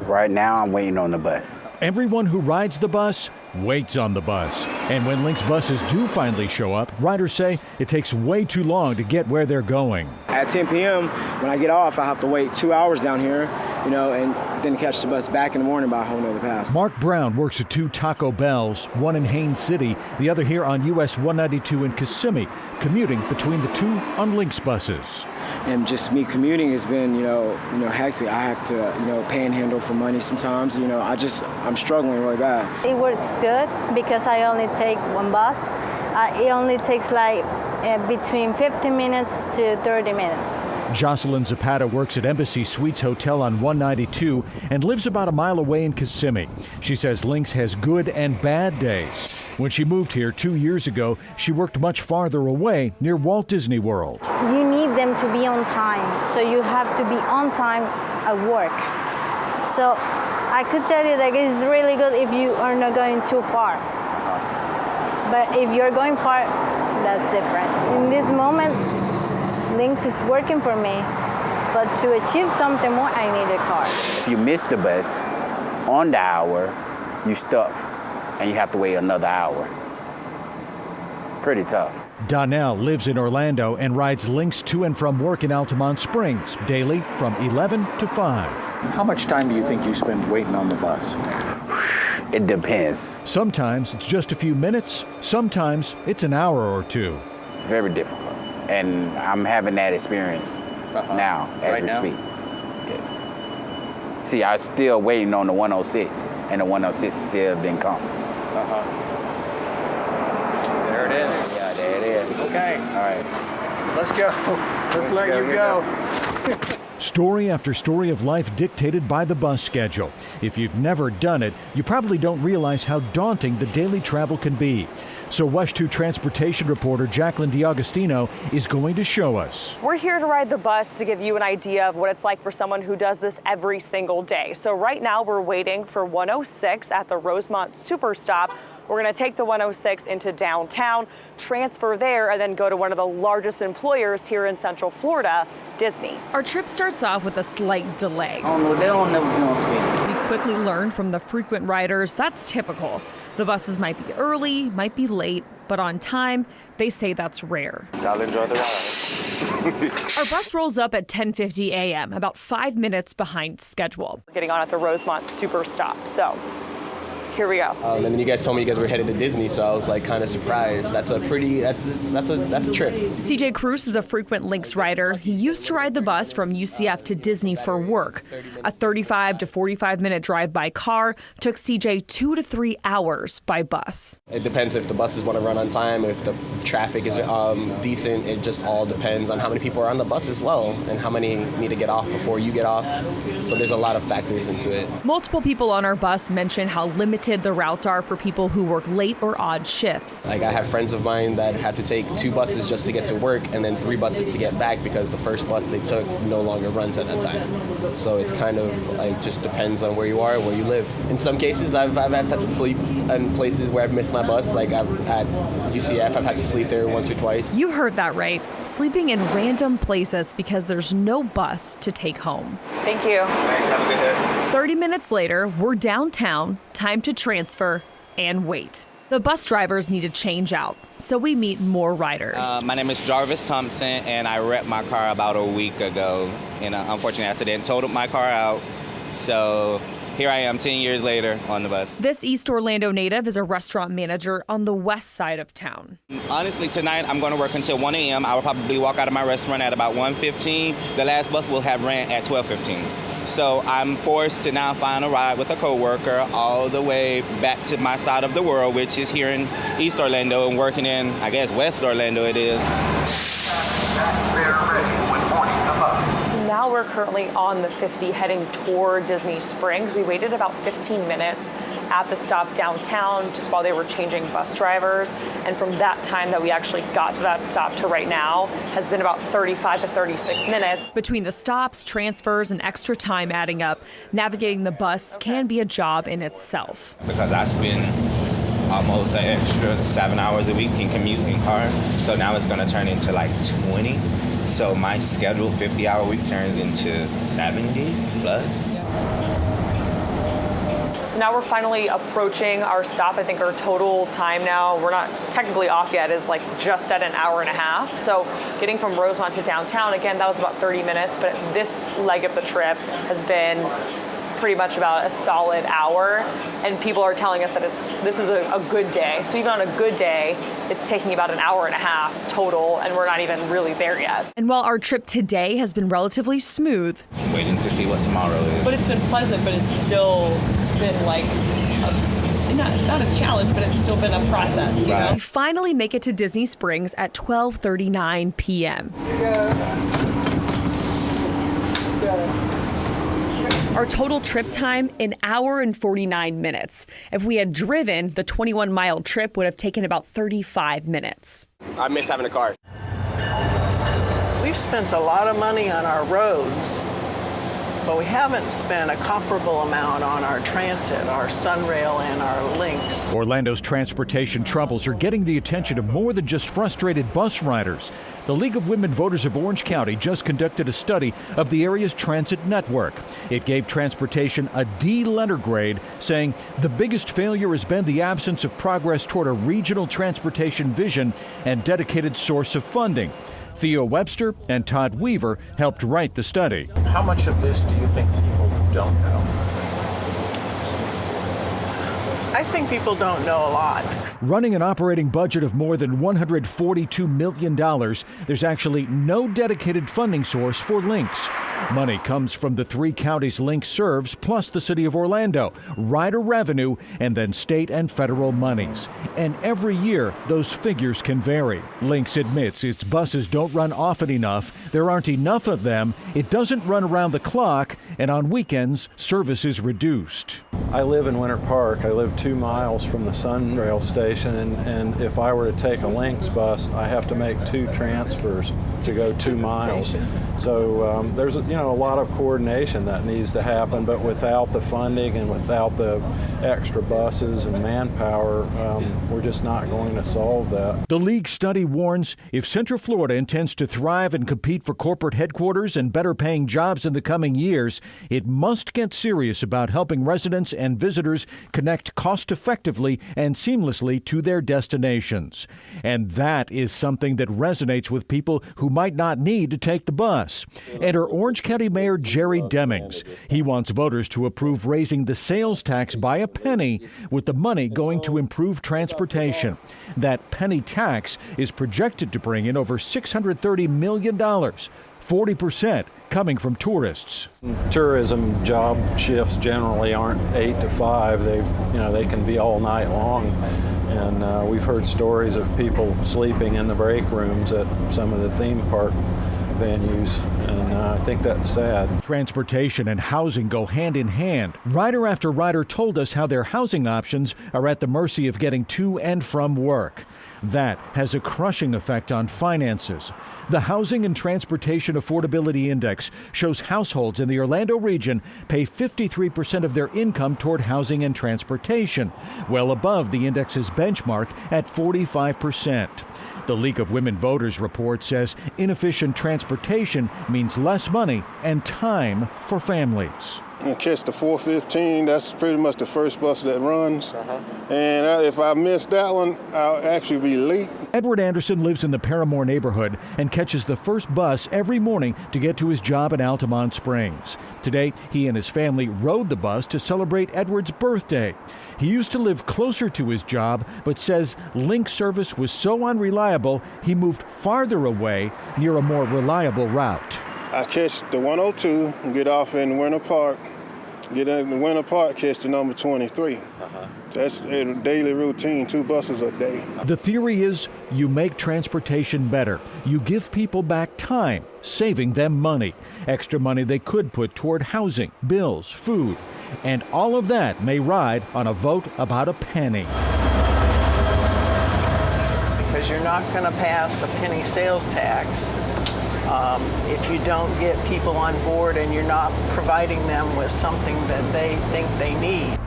Right now, I'm waiting on the bus. Everyone who rides the bus waits on the bus. And when Lynx buses do finally show up, riders say it takes way too long to get where they're going. At 10 p.m., when I get off, I have to wait 2 hours down here, and then catch the bus back in the morning by a whole nother pass. Mark Brown works at 2 Taco Bells, one in Haines City, the other here on US 192 in Kissimmee, commuting between the two on Lynx buses. And just me commuting has been, hectic. I have to, panhandle for money sometimes. I'm struggling really bad. It works good because I only take one bus. It only takes between 15 minutes to 30 minutes. Jocelyn Zapata works at Embassy Suites Hotel on 192 and lives about a mile away in Kissimmee. She says Lynx has good and bad days. When she moved here 2 years ago, she worked much farther away near Walt Disney World. You need them to be on time, so you have to be on time at work. So I could tell you that it's really good if you are not going too far. But if you're going far, that's different. In this moment, Lynx is working for me, but to achieve something more, I need a car. If you miss the bus on the hour, you stuff, and you have to wait another hour. Pretty tough. Donnell lives in Orlando and rides Lynx to and from work in Altamont Springs daily from 11 to 5. How much time do you think you spend waiting on the bus? It depends. Sometimes it's just a few minutes, sometimes it's an hour or two. It's very difficult. And I'm having that experience now as we speak. Yes. See, I'm still waiting on the 106, and the 106 still didn't come. There it is. Yeah, there it is. Okay. All right. Let's go. Let's let you go. Story after story of life dictated by the bus schedule. If you've never done it, you probably don't realize how daunting the daily travel can be. So WESH 2 transportation reporter Jacqueline D'Agostino is going to show us. We're here to ride the bus to give you an idea of what it's like for someone who does this every single day. So right now we're waiting for 106 at the Rosemont Superstop. We're going to take the 106 into downtown, transfer there, and then go to one of the largest employers here in Central Florida, Disney. Our trip starts off with a slight delay. Oh no, they don't never be on speed. We quickly learn from the frequent riders that's typical. The buses might be early, might be late, but on time, they say that's rare. Y'all enjoy the ride. Our bus rolls up at 10:50 a.m., about 5 minutes behind schedule. We're getting on at the Rosemont Superstop, so here we go. And then you guys told me you guys were headed to Disney, so I was like kind of surprised. That's a trip. CJ Cruz is a frequent Lynx rider. He used to ride the bus from UCF to Disney for work. A 35 to 45 minute drive by car took CJ 2 to 3 hours by bus. It depends if the buses want to run on time, if the traffic is decent. It just all depends on how many people are on the bus as well, and how many need to get off before you get off. So there's a lot of factors into it. Multiple people on our bus mention how limited the routes are for people who work late or odd shifts. Like I have friends of mine that had to take 2 buses just to get to work and then 3 buses to get back because the first bus they took no longer runs at that time. So it's kind of like just depends on where you are, where you live. In some cases, I've had to sleep in places where I've missed my bus. Like at UCF, I've had to sleep there once or twice. You heard that right. Sleeping in random places because there's no bus to take home. Thank you. Thanks. Have a good day. 30 minutes later, we're downtown, time to transfer and wait. The bus drivers need to change out, so we meet more riders. My name is Jarvis Thompson, and I wrecked my car about a week ago in an unfortunate accident, totaled my car out, so here I am 10 years later on the bus. This East Orlando native is a restaurant manager on the west side of town. Honestly, tonight I'm going to work until 1 a.m. I will probably walk out of my restaurant at about 1:15. The last bus will have ran at 12:15. So I'm forced to now find a ride with a coworker all the way back to my side of the world, which is here in East Orlando, and working in, I guess, West Orlando it is. So now we're currently on the 50 heading toward Disney Springs. We waited about 15 minutes at the stop downtown just while they were changing bus drivers. And from that time that we actually got to that stop to right now has been about 35 to 36 minutes. Between the stops, transfers, and extra time adding up, navigating the bus can be a job in itself. Because I spend almost an extra 7 hours a week in commuting car, so now it's going to turn into like 20. So my scheduled 50-hour week turns into 70 plus. So now we're finally approaching our stop. I think our total time now, we're not technically off yet, is like just at an hour and a half. So getting from Rosemont to downtown, again, that was about 30 minutes, but this leg of the trip has been pretty much about a solid hour, and people are telling us that this is a good day. So even on a good day, it's taking about an hour and a half total, and we're not even really there yet. And while our trip today has been relatively smooth, Waiting to see what tomorrow is. But it's been pleasant, but it's still been like not a challenge, but it's still been a process, you know? we finally make it to Disney Springs at 12:39 p.m. Our total trip time, an hour and 49 minutes. If we had driven, the 21-mile trip would have taken about 35 minutes. I miss having a car. We've spent a lot of money on our roads, but we haven't spent a comparable amount on our transit, our Sunrail and our Lynx. Orlando's transportation troubles are getting the attention of more than just frustrated bus riders. The League of Women Voters of Orange County just conducted a study of the area's transit network. It gave transportation a D letter grade, saying the biggest failure has been the absence of progress toward a regional transportation vision and dedicated source of funding. Theo Webster and Todd Weaver helped write the study. How much of this do you think people don't know? I think people don't know a lot. Running an operating budget of more than $142 million, there's actually no dedicated funding source for Lynx. Money comes from the 3 counties Lynx serves, plus the city of Orlando, rider revenue, and then state and federal monies. And every year, those figures can vary. Lynx admits its buses don't run often enough, there aren't enough of them, it doesn't run around the clock, and on weekends, service is reduced. I live in Winter Park. I live 2 miles from the Sunrail station, and if I were to take a Lynx bus, I have to make 2 transfers to go 2 miles. So there's a lot of coordination that needs to happen, but without the funding and without the extra buses and manpower, we're just not going to solve that. The league study warns if Central Florida intends to thrive and compete for corporate headquarters and better paying jobs in the coming years, it must get serious about helping residents and visitors connect cost-effectively and seamlessly to their destinations. And that is something that resonates with people who might not need to take the bus. Enter Orange County Mayor Jerry Demings. He wants voters to approve raising the sales tax by a penny, with the money going to improve transportation. That penny tax is projected to bring in over $630 million, 40% coming from tourists. Tourism job shifts generally aren't 8 to 5. They can be all night long. And we've heard stories of people sleeping in the break rooms at some of the theme park venues, and I think that's sad. Transportation and housing go hand in hand. Rider after rider told us how their housing options are at the mercy of getting to and from work. That has a crushing effect on finances. The Housing and Transportation Affordability Index shows households in the Orlando region pay 53% of their income toward housing and transportation, well above the index's benchmark at 45%. The League of Women Voters report says inefficient transportation means less money and time for families. I catch the 4:15. That's pretty much the first bus that runs. And if I miss that one, I'll actually be late. Edward Anderson lives in the Paramore neighborhood and catches the first bus every morning to get to his job in Altamont Springs. Today, he and his family rode the bus to celebrate Edward's birthday. He used to live closer to his job, but says Lynx service was so unreliable, he moved farther away near a more reliable route. I catch the 102 and get off in Winter Park. Get in Winter Park, catch the number 23. That's a daily routine, 2 buses a day. The theory is you make transportation better. You give people back time, saving them money. Extra money they could put toward housing, bills, food. And all of that may ride on a vote about a penny. Because you're not going to pass a penny sales tax if you don't get people on board and you're not providing them with something that they think they need.